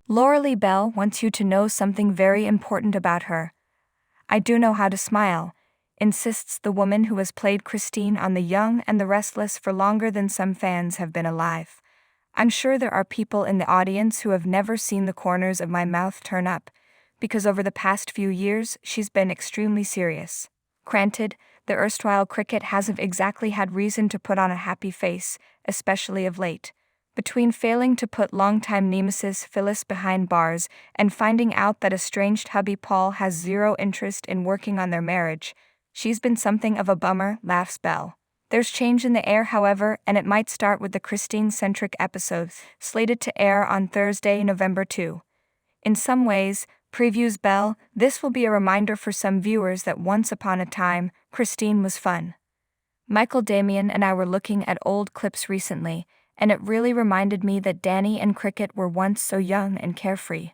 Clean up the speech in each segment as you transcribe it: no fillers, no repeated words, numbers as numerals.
Lauralee Bell wants you to know something very important about her. I do know how to smile, insists the woman who has played Christine on The Young and the Restless for longer than some fans have been alive. I'm sure there are people in the audience who have never seen the corners of my mouth turn up, because over the past few years she's been extremely serious. Granted, the erstwhile cricket hasn't exactly had reason to put on a happy face, especially of late. Between failing to put longtime nemesis Phyllis behind bars and finding out that estranged hubby Paul has zero interest in working on their marriage, she's been something of a bummer, laughs Belle. There's change in the air, however, and it might start with the Christine-centric episode, slated to air on Thursday, November 2. In some ways, previews Belle, this will be a reminder for some viewers that once upon a time, Christine was fun. Michael Damian and I were looking at old clips recently, and it really reminded me that Danny and cricket were once so young and carefree.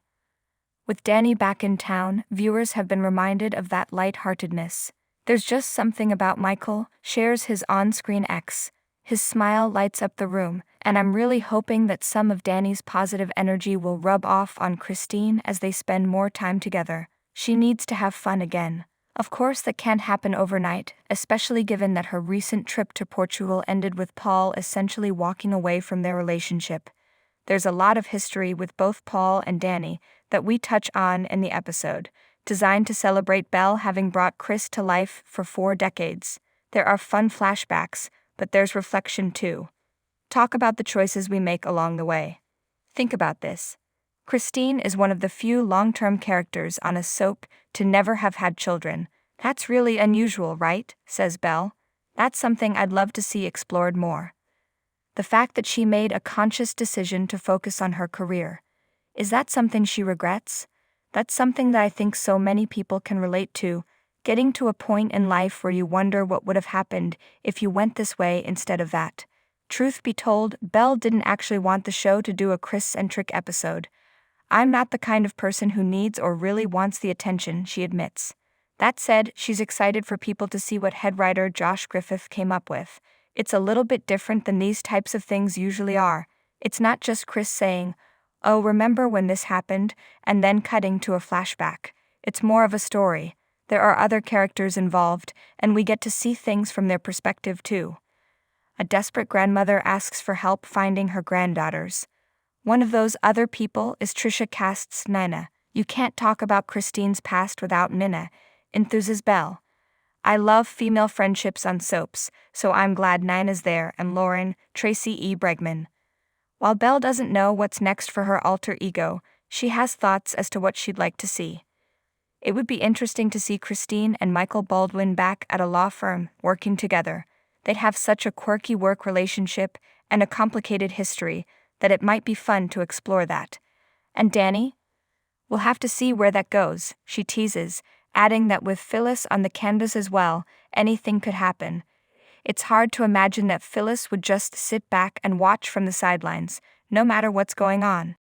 With Danny back in town, viewers have been reminded of that light-heartedness. There's just something about Michael, shares his on-screen ex. His smile lights up the room, and I'm really hoping that some of Danny's positive energy will rub off on Christine as they spend more time together. She needs to have fun again. Of course, that can't happen overnight, especially given that her recent trip to Portugal ended with Paul essentially walking away from their relationship. There's a lot of history with both Paul and Danny that we touch on in the episode, designed to celebrate Belle having brought Chris to life for 4 decades. There are fun flashbacks, but there's reflection too. Talk about the choices we make along the way. Think about this. Christine is one of the few long-term characters on a soap to never have had children. That's really unusual, right? Says Belle. That's something I'd love to see explored more. The fact that she made a conscious decision to focus on her career. Is that something she regrets? That's something that I think so many people can relate to, getting to a point in life where you wonder what would have happened if you went this way instead of that. Truth be told, Belle didn't actually want the show to do a Chris-centric episode. I'm not the kind of person who needs or really wants the attention, she admits. That said, she's excited for people to see what head writer Josh Griffith came up with. It's a little bit different than these types of things usually are. It's not just Chris saying, "Oh, remember when this happened," and then cutting to a flashback. It's more of a story. There are other characters involved, and we get to see things from their perspective too. A desperate grandmother asks for help finding her granddaughters. One of those other people is Trisha Cast's Nina. You can't talk about Christine's past without Nina, enthuses Belle. I love female friendships on soaps, so I'm glad Nina's there, and Lauren, Tracy E. Bregman. While Belle doesn't know what's next for her alter ego, she has thoughts as to what she'd like to see. It would be interesting to see Christine and Michael Baldwin back at a law firm, working together. They'd have such a quirky work relationship and a complicated history that it might be fun to explore that. And Danny? We'll have to see where that goes, she teases, adding that with Phyllis on the canvas as well, anything could happen. It's hard to imagine that Phyllis would just sit back and watch from the sidelines, no matter what's going on.